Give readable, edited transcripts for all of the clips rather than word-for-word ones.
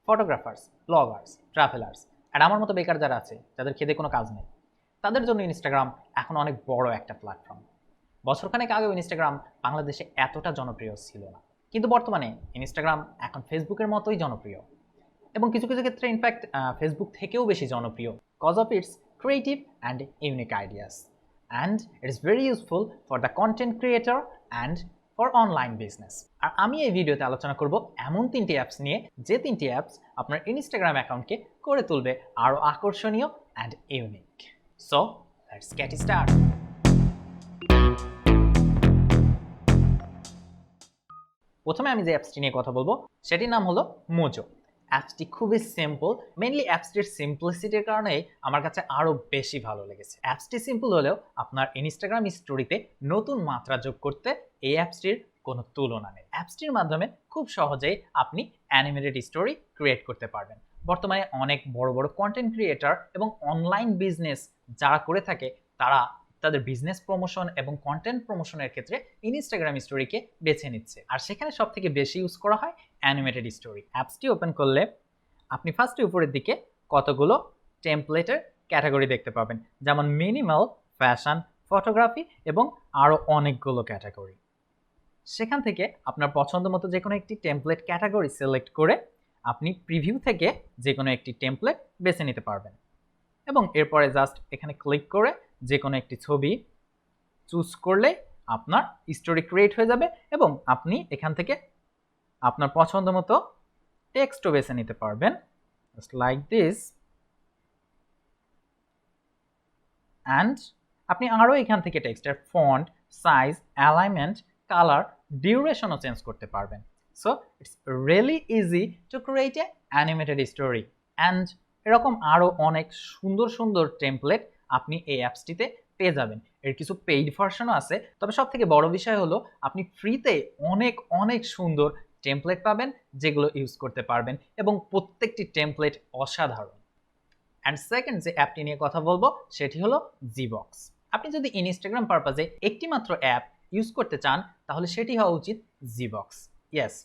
Photographers, Bloggers, travellers আর আমার মতো বেকার যারা আছে, যাদের খেতে কোনো কাজ নেই, তাদের জন্য ইনস্টাগ্রাম এখন অনেক বড় একটা প্ল্যাটফর্ম। বছরখানেক আগেও ইনস্টাগ্রাম বাংলাদেশে এতটা জনপ্রিয় ছিল না, কিন্তু বর্তমানে ইনস্টাগ্রাম এখন ফেসবুকের মতোই জনপ্রিয় এবং কিছু কিছু ক্ষেত্রে ইনফ্যাক্ট ফেসবুক থেকেও বেশি জনপ্রিয় cause of its creative and unique ideas, and it is very useful for the content creator and for online business. আর আমি এই ভিডিওতে আলোচনা করব এমন 3টি অ্যাপস নিয়ে, যে 3টি অ্যাপস আপনার ইনস্টাগ্রাম অ্যাকাউন্টকে করে তুলবে আরও আকর্ষণীয় and unique. So let's get start. প্রথমে আমি যে অ্যাপসটি নিয়ে কথা বলবো সেটির নাম হলো মোজো। অ্যাপসটি খুবই সিম্পল, মেইনলি অ্যাপসটির সিম্পলিসিটির কারণেই আমার কাছে আরও বেশি ভালো লেগেছে। অ্যাপসটি সিম্পল হলেও আপনার ইনস্টাগ্রাম স্টোরিতে নতুন মাত্রা যোগ করতে এই অ্যাপসটির কোনো তুলনা নেই। অ্যাপসটির মাধ্যমে খুব সহজেই আপনি অ্যানিমেটেড স্টোরি ক্রিয়েট করতে পারবেন। বর্তমানে অনেক বড় বড় কন্টেন্ট ক্রিয়েটর এবং অনলাইন বিজনেস যারা করে থাকে, তারা তাদের বিজনেস প্রমোশন এবং কন্টেন্ট প্রমোশনের ক্ষেত্রে ইনস্টাগ্রাম স্টোরিকে বেছে নিচ্ছে, আর সেখানে সব থেকে বেশি ইউজ করা হয় অ্যানিমেটেড স্টোরি। অ্যাপসটি ওপেন করলে আপনি ফার্স্টে উপরের দিকে কতগুলো টেমপ্লেটের ক্যাটাগরি দেখতে পাবেন, যেমন মিনিমাল, ফ্যাশন, ফটোগ্রাফি এবং আরও অনেকগুলো ক্যাটাগরি। সেখান থেকে আপনার পছন্দ মতো যে কোনো একটি টেমপ্লেট ক্যাটাগরি সিলেক্ট করে আপনি প্রিভিউ থেকে যে কোনো একটি টেমপ্লেট বেছে নিতে পারবেন এবং এরপরে জাস্ট এখানে ক্লিক করে যে কোনো একটি ছবি চুজ করলে আপনার স্টোরি ক্রিয়েট হয়ে যাবে এবং আপনি এখান থেকে আপনার পছন্দ মতো টেক্সটও বেছে নিতে পারবেন, জাস্ট লাইক দিস। অ্যান্ড আপনি আরও এখান থেকে টেক্সটের ফন্ট, সাইজ, অ্যালাইনমেন্ট, কালার, ডিউরেশনও চেঞ্জ করতে পারবেন। So it's really easy to create a animated story. And এরকম আরও অনেক সুন্দর সুন্দর টেমপ্লেট আপনি এই অ্যাপসটিতে পেয়ে যাবেন। এর কিছু পেইড ভার্সনও আছে, তবে সব থেকে বড় বিষয় হলো আপনি ফ্রিতে অনেক অনেক সুন্দর টেমপ্লেট পাবেন যেগুলো ইউজ করতে পারবেন এবং প্রত্যেকটি টেমপ্লেট অসাধারণ। অ্যান্ড সেকেন্ড যে অ্যাপটি নিয়ে কথা বলবো সেটি হলো জিবক্স। আপনি যদি ইনস্টাগ্রাম পারপাজে একটি মাত্র অ্যাপ ইউজ করতে চান তাহলে সেটি হওয়া উচিত Gbox. Yes,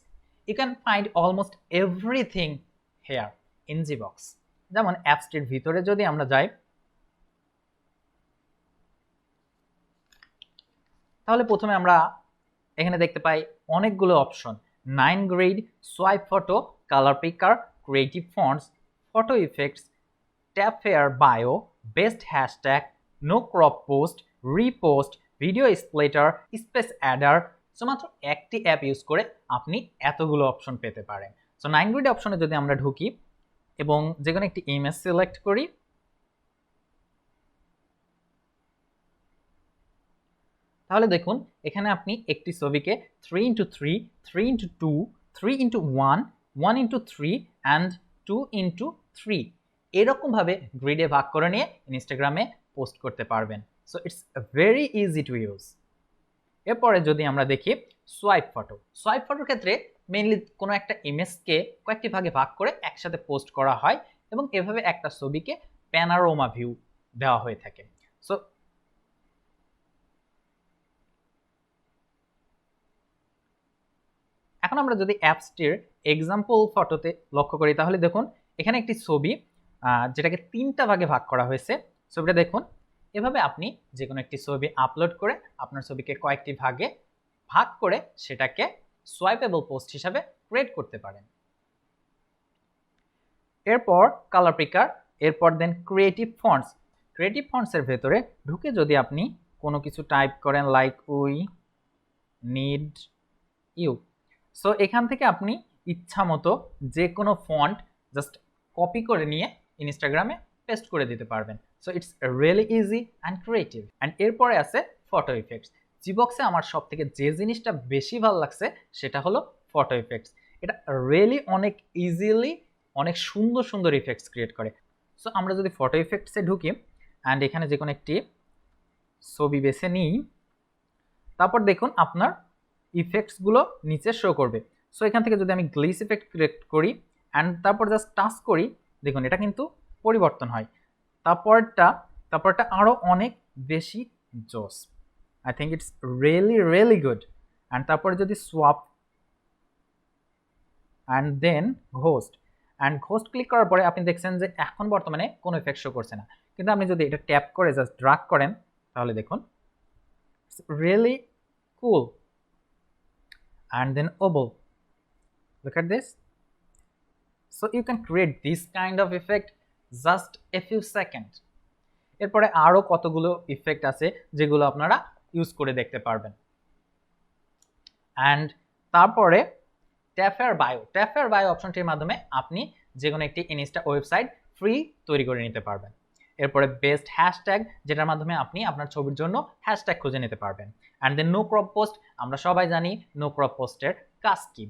you can find almost everything here in Gbox. যেমন অ্যাপসটির ভিতরে যদি আমরা যাই তাহলে প্রথমে আমরা এখানে দেখতে পাই অনেকগুলো option: 9 grid, swipe photo, colour picker, creative fonts, photo effects, tap fair, bio, best hashtag, no crop post, repost, video splitter, space adder. So মাত্র একটি অ্যাপ ইউজ করে আপনি এতগুলো অপশন পেতে পারেন। সো 9 গ্রিড অপশনে যদি আমরা ঢুকি এবং যে কোনো একটি ইমেজ সিলেক্ট করি, তাহলে দেখুন এখানে আপনি একটি ছবিকে 3x3, 3x2, 3x1, 1x3 and 2x3 এরকমভাবে গ্রিডে ভাগ করে নিয়ে ইনস্টাগ্রামে পোস্ট করতে পারবেন। So it's very easy to use. এরপরে যদি আমরা দেখি সোয়াইপ ফটো, সোয়াইপ ফটোর ক্ষেত্রে মেইনলি কোনো একটা ইমেজকে কয়েকটি ভাগে ভাগ করে একসাথে পোস্ট করা হয় এবং এভাবে একটা ছবিকে প্যানোরামা ভিউ দেওয়া হয়ে থাকে। সো এখন আমরা যদি অ্যাপসটির এক্সাম্পল ফটোতে লক্ষ্য করি তাহলে দেখুন এখানে একটি ছবি যেটাকে 3টা ভাগে ভাগ করা হয়েছে। ছবিটা দেখুন, এভাবে আপনি যে কোনো একটি ছবি আপলোড করে আপনার ছবিকে কয়েকটি ভাগে ভাগ করে সেটাকে সোয়াইপেবল পোস্ট হিসাবে ক্রিয়েট করতে পারেন। এরপর কালার পিকার, এরপর দেন ক্রিয়েটিভ ফন্টস। ক্রিয়েটিভ ফন্টসের ভেতরে ঢুকে যদি আপনি কোনো কিছু টাইপ করেন like we need you, so এখান থেকে আপনি ইচ্ছা মতো যে কোনো ফন্ট জাস্ট কপি করে নিয়ে ইনস্টাগ্রামে পেস্ট করে দিতে পারবেন। So it's really easy and creative. And এরপরে আছে ফটো ইফেক্টস। জিবক্সে আমার সব থেকে যে জিনিসটা বেশি ভালো লাগছে সেটা হলো ফটো ইফেক্টস। এটা রিয়েলি অনেক ইজিলি অনেক সুন্দর সুন্দর ইফেক্টস ক্রিয়েট করে। সো আমরা যদি ফটো ইফেক্টসে ঢুকি অ্যান্ড এখানে যে কোনো একটি ছবি বেছে নিই, তারপর দেখুন আপনার ইফেক্টসগুলো নিচে শো করবে। সো এখান থেকে যদি আমি গ্লিস ইফেক্ট ক্রিয়েট করি অ্যান্ড তারপর জাস্ট টাচ করি, দেখুন এটা কিন্তু পরিবর্তন হয়। তারপরটা আরও অনেক বেশি জোস। I think it's really good. And তারপরে যদি swap and then ghost and ghost click করার পরে আপনি দেখছেন যে এখন বর্তমানে কোনো ইফেক্ট শো করছে না, কিন্তু আপনি যদি এটা ট্যাপ করে জাস্ট ড্রাগ করেন তাহলে দেখুন it's really cool. And then ওবল, look at this. So you can create this kind of effect just a few seconds. এরপরে আরো কতগুলো ইফেক্ট আছে যেগুলো আপনারা ইউজ করে দেখতে পারবেন। অ্যান্ড তারপরে ট্যাফের বায়ো অপশনটির মাধ্যমে আপনি যে কোনো একটি ইনস্টা ওয়েবসাইট ফ্রি তৈরি করে নিতে পারবেন। এরপরে বেস্ট হ্যাশট্যাগ, যেটার মাধ্যমে আপনি আপনার ছবির জন্য হ্যাশট্যাগ খুঁজে নিতে পারবেন। And then no crop post, আমরা সবাই জানি নো ক্রপ পোস্টের কাজ কি।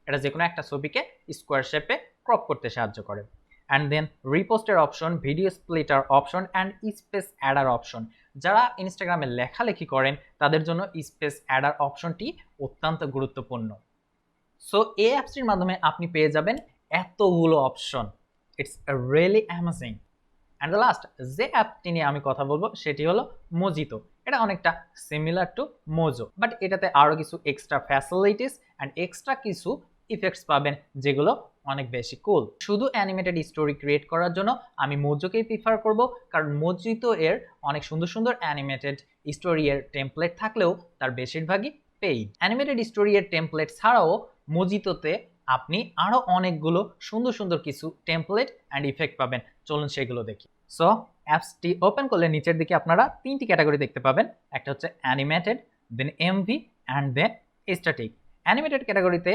এটা যে কোনো একটা ছবিকে স্কোয়ার শেপে ক্রপ করতে সাহায্য করে। অ্যান্ড দেন রিপোস্টের option, video splitter option and space adder option. যারা ইনস্টাগ্রামে লেখালেখি করেন তাদের জন্য স্পেস অ্যাডার অপশনটি অত্যন্ত গুরুত্বপূর্ণ। সো এই অ্যাপসটির মাধ্যমে আপনি পেয়ে যাবেন এতগুলো option. It's really amazing. And the last যে অ্যাপটি নিয়ে আমি কথা বলবো সেটি হলো মোজিতো। এটা অনেকটা সিমিলার টু মোজো, বাট এটাতে আরও কিছু এক্সট্রা ফ্যাসিলিটিস অ্যান্ড এক্সট্রা কিছু ইফেক্টস পাবেন যেগুলো অনেক বেশি কুল। শুধু অ্যানিমেটেড স্টোরি ক্রিয়েট করার জন্য আমি মোজোকেই প্রিফার করব, কারণ মোজিতো এর অনেক সুন্দর সুন্দর অ্যানিমেটেড স্টোরি এর টেমপ্লেট থাকলেও তার বেশিরভাগই পেইড। অ্যানিমেটেড স্টোরি এর টেমপ্লেট ছাড়াও মোজিতোতে আপনি আরও অনেকগুলো সুন্দর সুন্দর কিছু টেমপ্লেট অ্যান্ড ইফেক্ট পাবেন। চলুন সেগুলো দেখি। সো অ্যাপসটি ওপেন করলে নিচের দিকে আপনারা তিনটি ক্যাটাগরি দেখতে পাবেন। একটা হচ্ছে animated, then MV and then static. Animated ক্যাটাগরিতে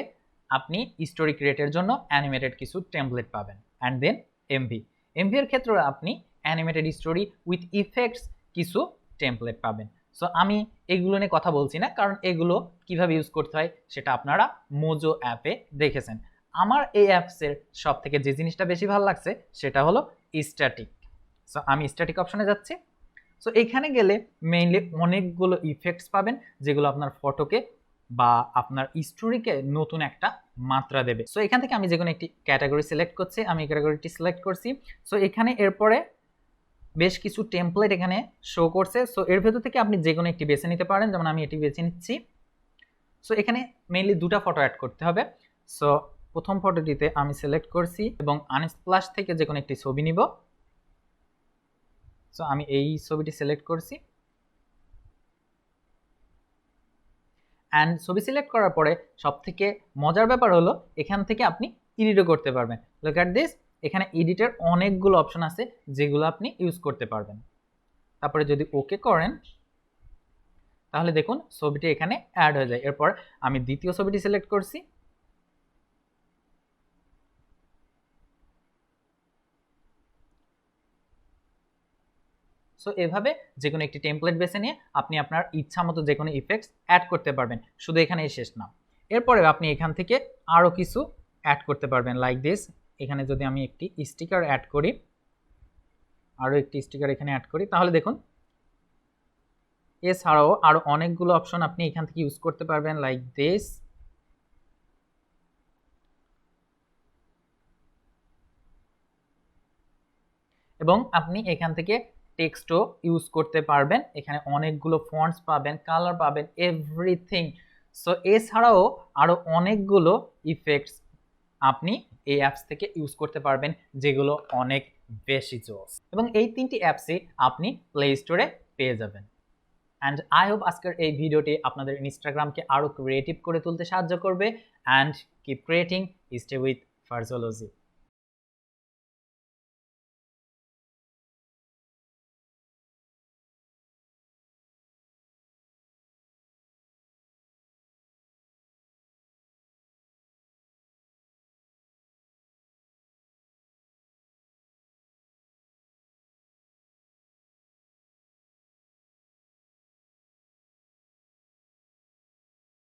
আপনি স্টোরি ক্রিয়েটের জন্য অ্যানিমেটেড কিছু টেমপ্লেট পাবেন। অ্যান্ড দেন এমভি এর ক্ষেত্রে আপনি অ্যানিমেটেড স্টোরি উইথ ইফেক্টস কিছু টেমপ্লেট পাবেন। সো আমি এগুলো নিয়ে কথা বলছি না, কারণ এগুলো কিভাবে ইউজ করতে হয় সেটা আপনারা মোজো অ্যাপে দেখেছেন। আমার এই অ্যাপসের সব থেকে যে জিনিসটা বেশি ভালো লাগছে সেটা হলো স্ট্যাটিক। সো আমি স্ট্যাটিক অপশনে যাচ্ছি। সো এখানে গেলে মেইনলি অনেকগুলো ইফেক্টস পাবেন যেগুলো আপনার ফটোকে বা আপনার স্টোরিকে নতুন একটা মাত্রা দেবে। সো এখান থেকে আমি যে কোনো একটি ক্যাটাগরি সিলেক্ট করছি, আমি এই ক্যাটাগরিটি সিলেক্ট করছি। সো এখানে এরপরে বেশ কিছু টেমপ্লেট এখানে শো করছে। সো এর ভেতর থেকে আপনি যে কোনো একটি বেছে নিতে পারেন, যেমন আমি এটি বেছে নিচ্ছি। সো এখানে মেইনলি দুটা ফটো অ্যাড করতে হবে। সো প্রথম ফটোটিতে আমি সিলেক্ট করছি এবং আনস্প্লাশ থেকে যে কোনো একটি ছবি নিব। সো আমি এই ছবিটি সিলেক্ট করছি। অ্যান্ড ছবি সিলেক্ট করার পরে সবথেকে মজার ব্যাপার হলো এখান থেকে আপনি এডিটও করতে পারবেন। লুক অ্যাট দিস, এখানে এডিটের অনেকগুলো অপশন আছে যেগুলো আপনি ইউজ করতে পারবেন। তারপরে যদি ওকে করেন তাহলে দেখুন ছবিটি এখানে অ্যাড হয়ে যায়। এরপর আমি দ্বিতীয় ছবিটি সিলেক্ট করছি। সো এভাবে যে কোনো একটি টেমপ্লেট বেছে নিয়ে আপনি আপনার ইচ্ছা মতো যে কোনো ইফেক্টস অ্যাড করতে পারবেন। শুধু এখানেই শেষ না, এরপরে আপনি এখান থেকে আরও কিছু অ্যাড করতে পারবেন। লাইক দিস, এখানে যদি আমি একটি স্টিকার অ্যাড করি, আরও একটি স্টিকার এখানে অ্যাড করি, তাহলে দেখুন এছাড়াও আরও অনেকগুলো অপশন আপনি এখান থেকে ইউজ করতে পারবেন। লাইক দিস, এবং আপনি এখান থেকে টেক্সটও ইউজ করতে পারবেন। এখানে অনেকগুলো ফন্টস পাবেন, কালার পাবেন, এভরিথিং। সো এছাড়াও আরও অনেকগুলো ইফেক্টস আপনি এই অ্যাপস থেকে ইউজ করতে পারবেন যেগুলো অনেক বেশি জোস, এবং এই তিনটি অ্যাপসই আপনি প্লে স্টোরে পেয়ে যাবেন। অ্যান্ড আই হোপ আজকের এই ভিডিওটি আপনাদের ইনস্টাগ্রামকে আরও ক্রিয়েটিভ করে তুলতে সাহায্য করবে। And keep creating, stay with ফার্জোলজি।